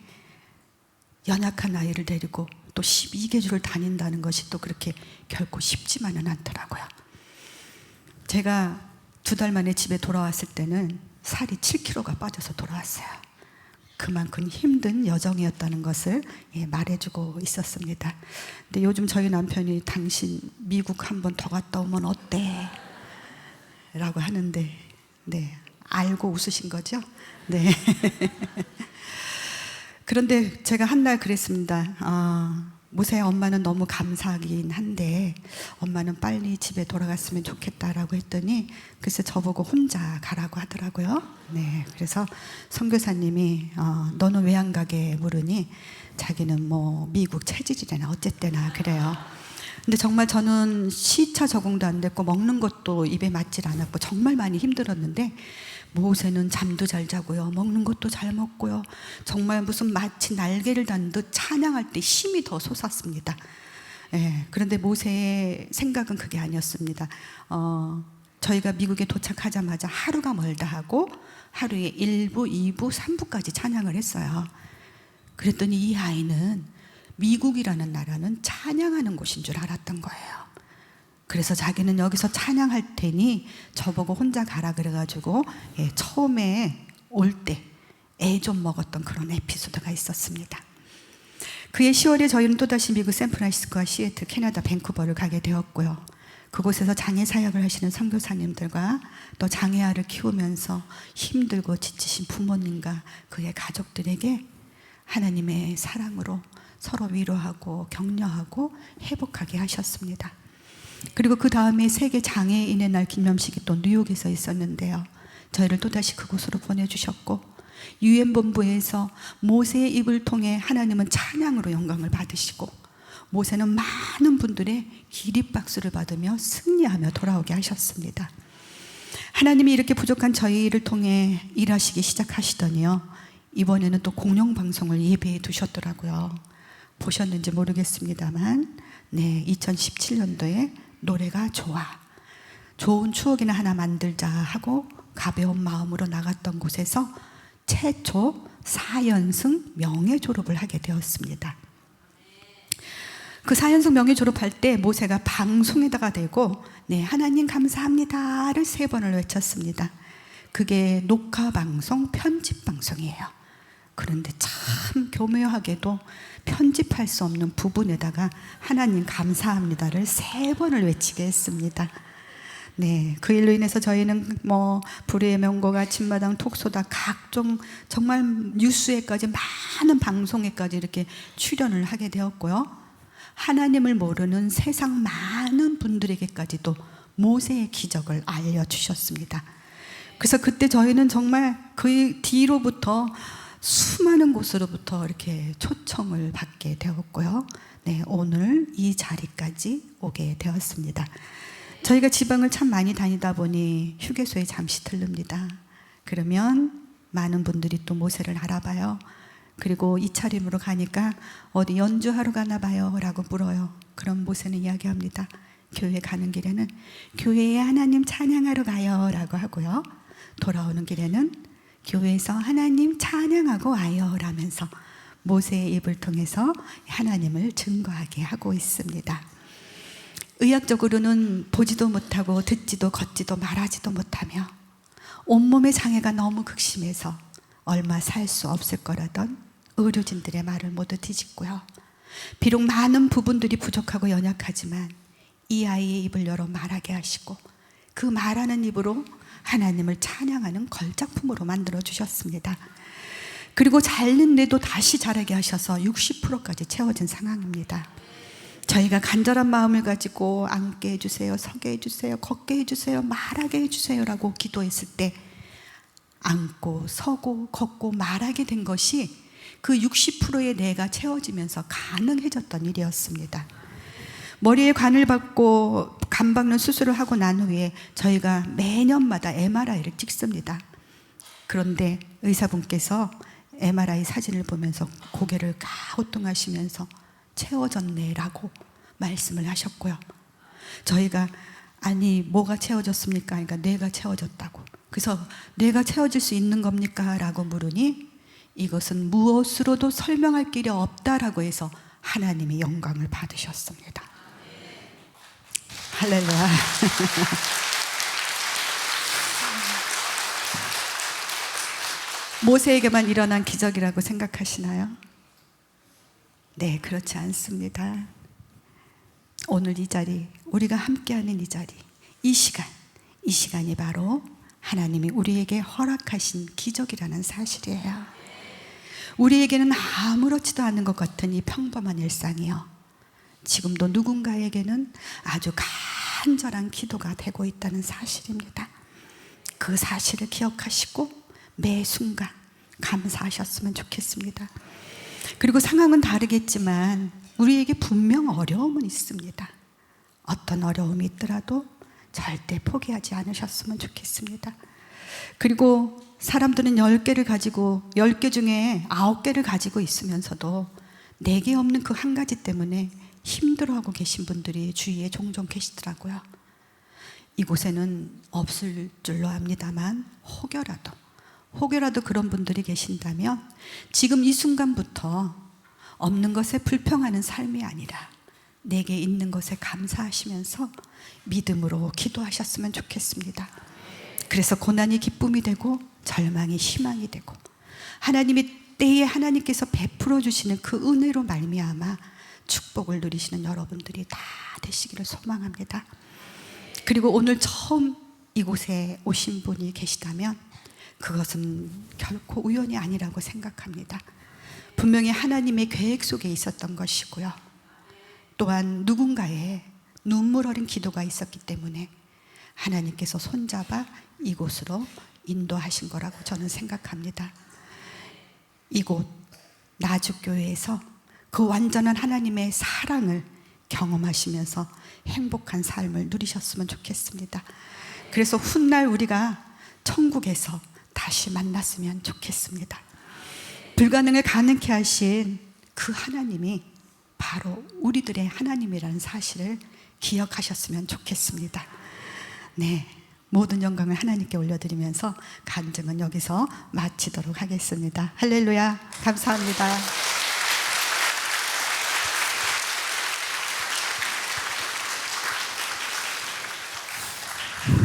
연약한 아이를 데리고 또 12개 주를 다닌다는 것이 또 그렇게 결코 쉽지만은 않더라고요. 제가 2달 만에 집에 돌아왔을 때는 살이 7kg가 빠져서 돌아왔어요. 그만큼 힘든 여정이었다는 것을 말해주고 있었습니다. 근데 요즘 저희 남편이 당신 미국 한 번 더 갔다 오면 어때? 라고 하는데, 네, 알고 웃으신 거죠? 네. 그런데 제가 한 날 그랬습니다. 모세야, 엄마는 너무 감사하긴 한데 엄마는 빨리 집에 돌아갔으면 좋겠다라고 했더니 글쎄 저보고 혼자 가라고 하더라고요. 네, 그래서 선교사님이 너는 왜 안 가게 물으니 자기는 뭐 미국 체질이나 어쨌대나 그래요. 근데 정말 저는 시차 적응도 안 됐고 먹는 것도 입에 맞질 않았고 정말 많이 힘들었는데, 모세는 잠도 잘 자고요, 먹는 것도 잘 먹고요, 정말 무슨 마치 날개를 단 듯 찬양할 때 힘이 더 솟았습니다. 그런데 모세의 생각은 그게 아니었습니다. 저희가 미국에 도착하자마자 하루가 멀다 하고 하루에 1부, 2부, 3부까지 찬양을 했어요. 그랬더니 이 아이는 미국이라는 나라는 찬양하는 곳인 줄 알았던 거예요. 그래서 자기는 여기서 찬양할 테니 저보고 혼자 가라 그래가지고 처음에 올 때 애 좀 먹었던 그런 에피소드가 있었습니다. 그해 10월에 저희는 또다시 미국 샌프란시스코와 시애틀, 캐나다 밴쿠버를 가게 되었고요. 그곳에서 장애 사역을 하시는 선교사님들과 또 장애아를 키우면서 힘들고 지치신 부모님과 그의 가족들에게 하나님의 사랑으로 서로 위로하고 격려하고 회복하게 하셨습니다. 그리고 그 다음에 세계 장애인의 날 기념식이 또 뉴욕에서 있었는데요, 저희를 또다시 그곳으로 보내주셨고, 유엔 본부에서 모세의 입을 통해 하나님은 찬양으로 영광을 받으시고, 모세는 많은 분들의 기립박수를 받으며 승리하며 돌아오게 하셨습니다. 하나님이 이렇게 부족한 저희를 통해 일하시기 시작하시더니요, 이번에는 또 공영방송을 예배해 두셨더라고요. 보셨는지 모르겠습니다만, 네, 2017년도에 노래가 좋아, 좋은 추억이나 하나 만들자 하고 가벼운 마음으로 나갔던 곳에서 최초 4연승 명예 졸업을 하게 되었습니다. 그 4연승 명예 졸업할 때 모세가 방송에다가 대고 네, 하나님 감사합니다를 3번을 외쳤습니다. 그게 녹화 방송, 편집 방송이에요. 그런데 참 교묘하게도 편집할 수 없는 부분에다가 하나님 감사합니다를 3번을 외치게 했습니다. 네, 그 일로 인해서 저희는 뭐 불의의 명곡, 아침마당, 톡소다, 각종 정말 뉴스에까지 많은 방송에까지 이렇게 출연을 하게 되었고요. 하나님을 모르는 세상 많은 분들에게까지도 모세의 기적을 알려주셨습니다. 그래서 그때 저희는 정말 그 뒤로부터 수많은 곳으로부터 이렇게 초청을 받게 되었고요. 네, 오늘 이 자리까지 오게 되었습니다. 저희가 지방을 참 많이 다니다 보니 휴게소에 잠시 들릅니다. 그러면 많은 분들이 또 모세를 알아봐요. 그리고 이차림으로 가니까 어디 연주하러 가나 봐요 라고 물어요. 그럼 모세는 이야기합니다. 교회 가는 길에는 교회에 하나님 찬양하러 가요 라고 하고요. 돌아오는 길에는 교회에서 하나님 찬양하고 와요 라면서 모세의 입을 통해서 하나님을 증거하게 하고 있습니다. 의학적으로는 보지도 못하고 듣지도 걷지도 말하지도 못하며 온몸의 장애가 너무 극심해서 얼마 살 수 없을 거라던 의료진들의 말을 모두 뒤집고요. 비록 많은 부분들이 부족하고 연약하지만 이 아이의 입을 열어 말하게 하시고 그 말하는 입으로 하나님을 찬양하는 걸작품으로 만들어 주셨습니다. 그리고 잘는데도 다시 자라게 하셔서 60%까지 채워진 상황입니다. 저희가 간절한 마음을 가지고 앉게 해주세요, 서게 해주세요, 걷게 해주세요, 말하게 해주세요 라고 기도했을 때 앉고 서고 걷고 말하게 된 것이 그 60%의 뇌가 채워지면서 가능해졌던 일이었습니다. 머리에 관을 박고 간 박는 수술을 하고 난 후에 저희가 매년마다 MRI를 찍습니다. 그런데 의사분께서 MRI 사진을 보면서 고개를 가우뚱하시면서 채워졌네라고 말씀을 하셨고요. 저희가 아니 뭐가 채워졌습니까? 그러니까 뇌가 채워졌다고. 그래서 뇌가 채워질 수 있는 겁니까? 라고 물으니 이것은 무엇으로도 설명할 길이 없다라고 해서 하나님의 영광을 받으셨습니다. 할렐루야. 모세에게만 일어난 기적이라고 생각하시나요? 네, 그렇지 않습니다. 오늘 이 자리, 우리가 함께하는 이 자리, 이 시간이 바로 하나님이 우리에게 허락하신 기적이라는 사실이에요. 우리에게는 아무렇지도 않은 것 같은 이 평범한 일상이요, 지금도 누군가에게는 아주 간절한 기도가 되고 있다는 사실입니다. 그 사실을 기억하시고 매 순간 감사하셨으면 좋겠습니다. 그리고 상황은 다르겠지만 우리에게 분명 어려움은 있습니다. 어떤 어려움이 있더라도 절대 포기하지 않으셨으면 좋겠습니다. 그리고 사람들은 10개를 가지고 10개 중에 9개를 가지고 있으면서도 4개 없는 그 한 가지 때문에 힘들어하고 계신 분들이 주위에 종종 계시더라고요. 이곳에는 없을 줄로 압니다만 혹여라도 그런 분들이 계신다면 지금 이 순간부터 없는 것에 불평하는 삶이 아니라 내게 있는 것에 감사하시면서 믿음으로 기도하셨으면 좋겠습니다. 그래서 고난이 기쁨이 되고 절망이 희망이 되고 하나님의 때에 하나님께서 베풀어 주시는 그 은혜로 말미암아 축복을 누리시는 여러분들이 다 되시기를 소망합니다. 그리고 오늘 처음 이곳에 오신 분이 계시다면 그것은 결코 우연이 아니라고 생각합니다. 분명히 하나님의 계획 속에 있었던 것이고요, 또한 누군가의 눈물 어린 기도가 있었기 때문에 하나님께서 손잡아 이곳으로 인도하신 거라고 저는 생각합니다. 이곳 나주교회에서 그 완전한 하나님의 사랑을 경험하시면서 행복한 삶을 누리셨으면 좋겠습니다. 그래서 훗날 우리가 천국에서 다시 만났으면 좋겠습니다. 불가능을 가능케 하신 그 하나님이 바로 우리들의 하나님이라는 사실을 기억하셨으면 좋겠습니다. 네, 모든 영광을 하나님께 올려드리면서 간증은 여기서 마치도록 하겠습니다. 할렐루야, 감사합니다.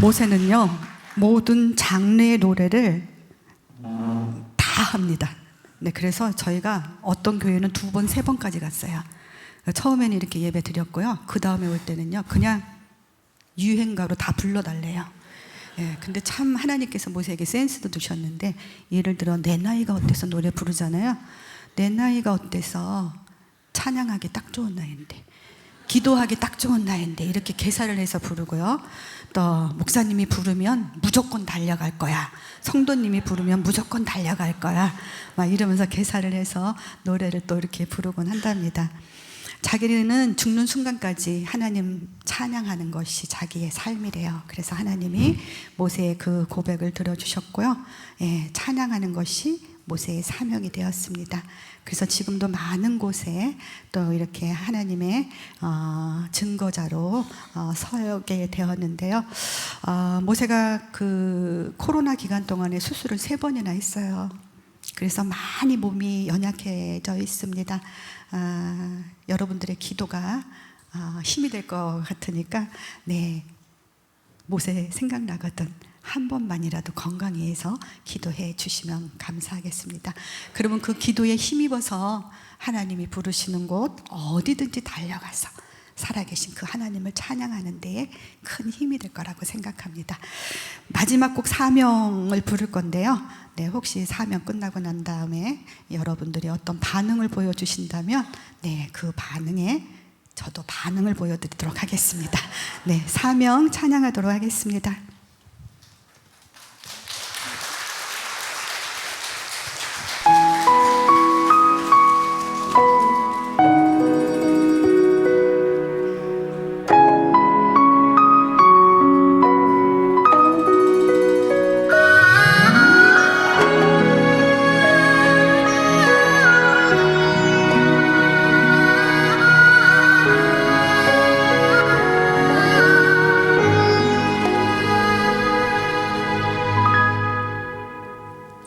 모세는요, 모든 장르의 노래를 다 합니다. 네, 그래서 저희가 어떤 교회는 2번, 3번까지 갔어요. 처음에는 이렇게 예배 드렸고요, 그 다음에 올 때는요 그냥 유행가로 다 불러달래요. 예, 근데 참 하나님께서 모세에게 센스도 두셨는데, 예를 들어 내 나이가 어때서 노래 부르잖아요. 내 나이가 어때서 찬양하기 딱 좋은 나이인데, 기도하기 딱 좋은 나이인데, 이렇게 계산을 해서 부르고요. 또 목사님이 부르면 무조건 달려갈 거야, 성도님이 부르면 무조건 달려갈 거야, 막 이러면서 계산을 해서 노래를 또 이렇게 부르곤 한답니다. 자기는 죽는 순간까지 하나님 찬양하는 것이 자기의 삶이래요. 그래서 하나님이 모세의 그 고백을 들어주셨고요, 예, 찬양하는 것이 모세의 사명이 되었습니다. 그래서 지금도 많은 곳에 또 이렇게 하나님의 증거자로 서게 되었는데요. 모세가 그 코로나 기간 동안에 수술을 3번이나 했어요. 그래서 많이 몸이 연약해져 있습니다. 여러분들의 기도가 힘이 될 것 같으니까 네, 모세 생각나거든. 한 번만이라도 건강히 해서 기도해 주시면 감사하겠습니다. 그러면 그 기도에 힘입어서 하나님이 부르시는 곳 어디든지 달려가서 살아계신 그 하나님을 찬양하는 데에 큰 힘이 될 거라고 생각합니다. 마지막 곡 사명을 부를 건데요. 네, 혹시 사명 끝나고 난 다음에 여러분들이 어떤 반응을 보여주신다면 네, 그 반응에 저도 반응을 보여드리도록 하겠습니다. 네, 사명 찬양하도록 하겠습니다.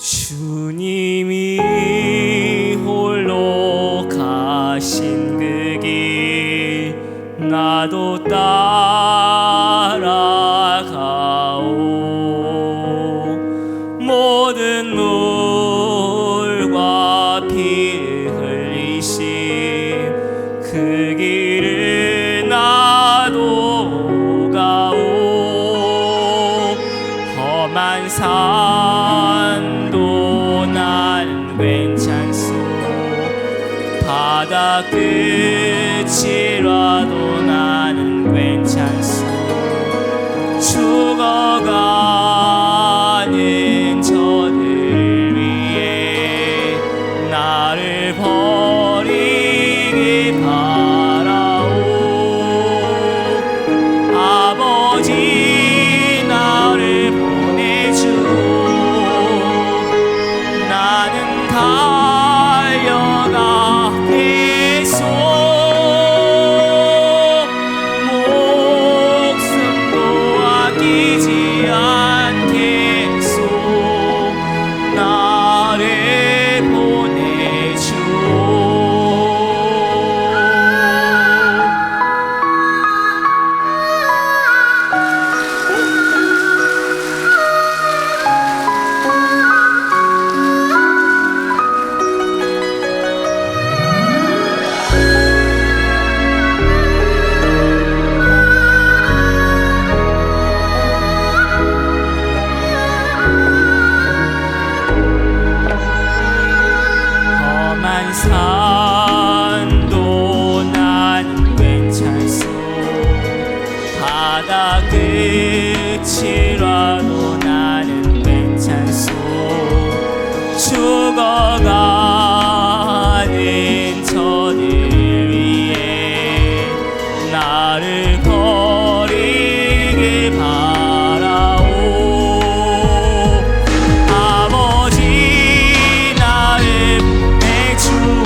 주님이 홀로 가신 그 길 나도 따라가오. 모든 물과 피를 흘리신 그 길을 나도 가오. 험한 산도 난 괜찮소. 바다 끝이라도 나는 괜찮소. 죽어가는 저들을 위해 나를 버리기 바라오. 아버지 나를 보내주오. 나는 달려가겠소. 목숨도 아끼지 않겠소. 나를 보내주오. 험한 산도 난 괜찮소. 바다 끝이라도 나는 괜찮소. 죽어가는 저들 위해 나를 버리길 바라오. 아버지 나를 보내주오.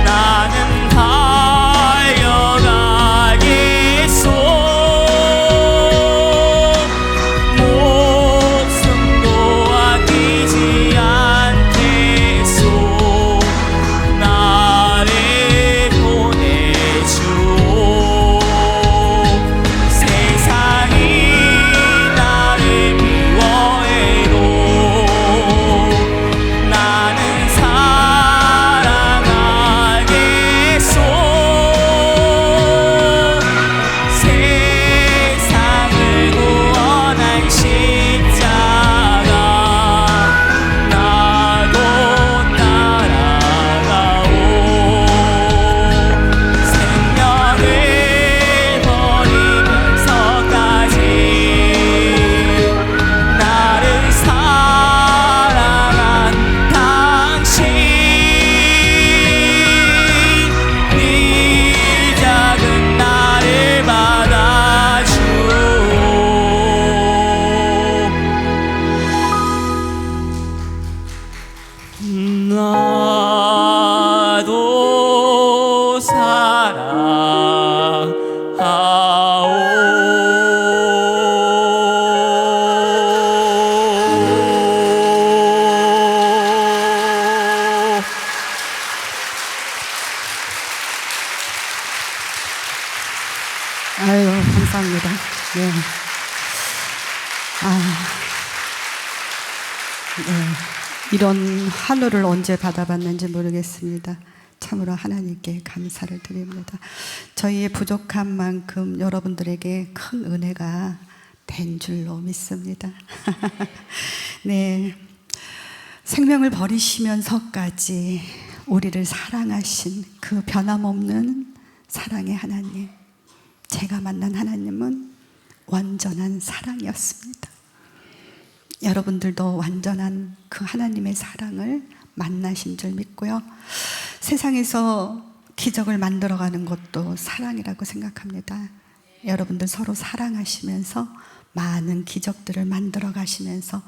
나는 달려가겠소. 목숨도 아끼지 아유, 감사합니다. 네. 네. 이런 한우를 언제 받아봤는지 모르겠습니다. 참으로 하나님께 감사를 드립니다. 저희의 부족한 만큼 여러분들에게 큰 은혜가 된 줄로 믿습니다. 네. 생명을 버리시면서까지 우리를 사랑하신 그 변함없는 사랑의 하나님. 제가 만난 하나님은 완전한 사랑이었습니다. 여러분들도 완전한 그 하나님의 사랑을 만나신 줄 믿고요. 세상에서 기적을 만들어가는 것도 사랑이라고 생각합니다. 여러분들 서로 사랑하시면서 많은 기적들을 만들어 가시면서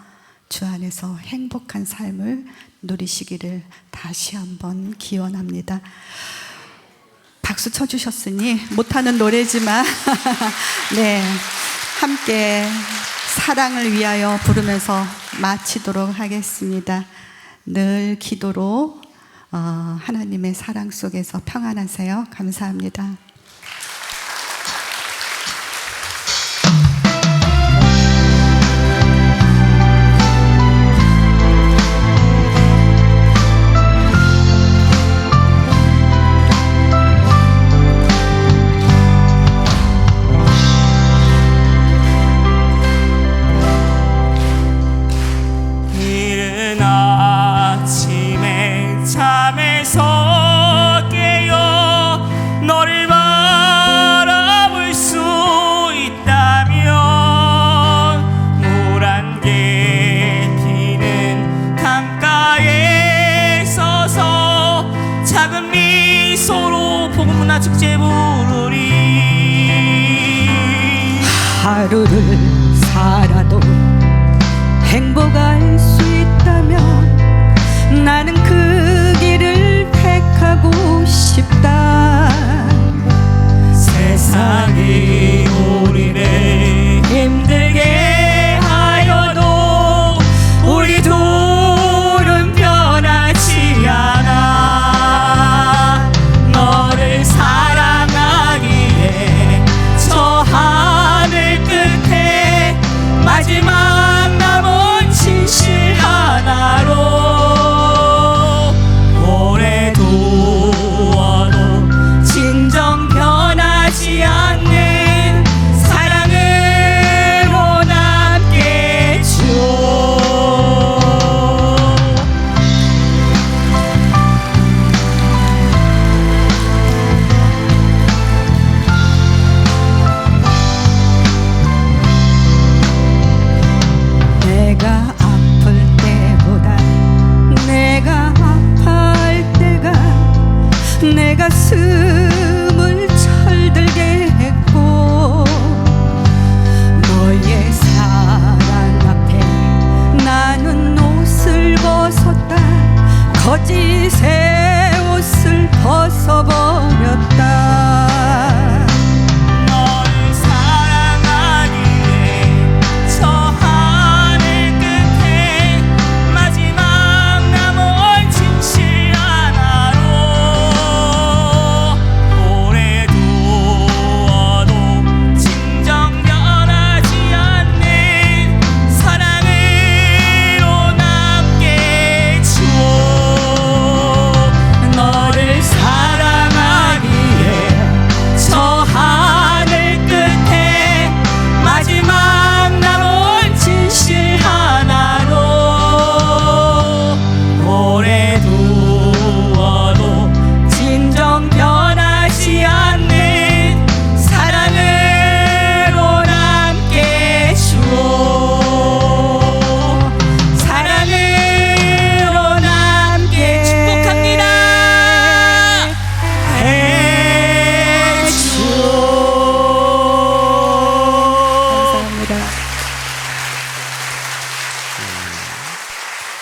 주 안에서 행복한 삶을 누리시기를 다시 한번 기원합니다. 박수 쳐주셨으니 못하는 노래지만 네, 함께 사랑을 위하여 부르면서 마치도록 하겠습니다. 늘 기도로 하나님의 사랑 속에서 평안하세요. 감사합니다. 이른 아침에 잠에서 깨어 너를 바라볼 수 있다면 물안개 피는 강가에 서서 작은 미소로 복음문화 축제 부르리. 하루를 살아도 행복할 수 있다면 나는 그 길을 택하고 싶다. 세상이 우리를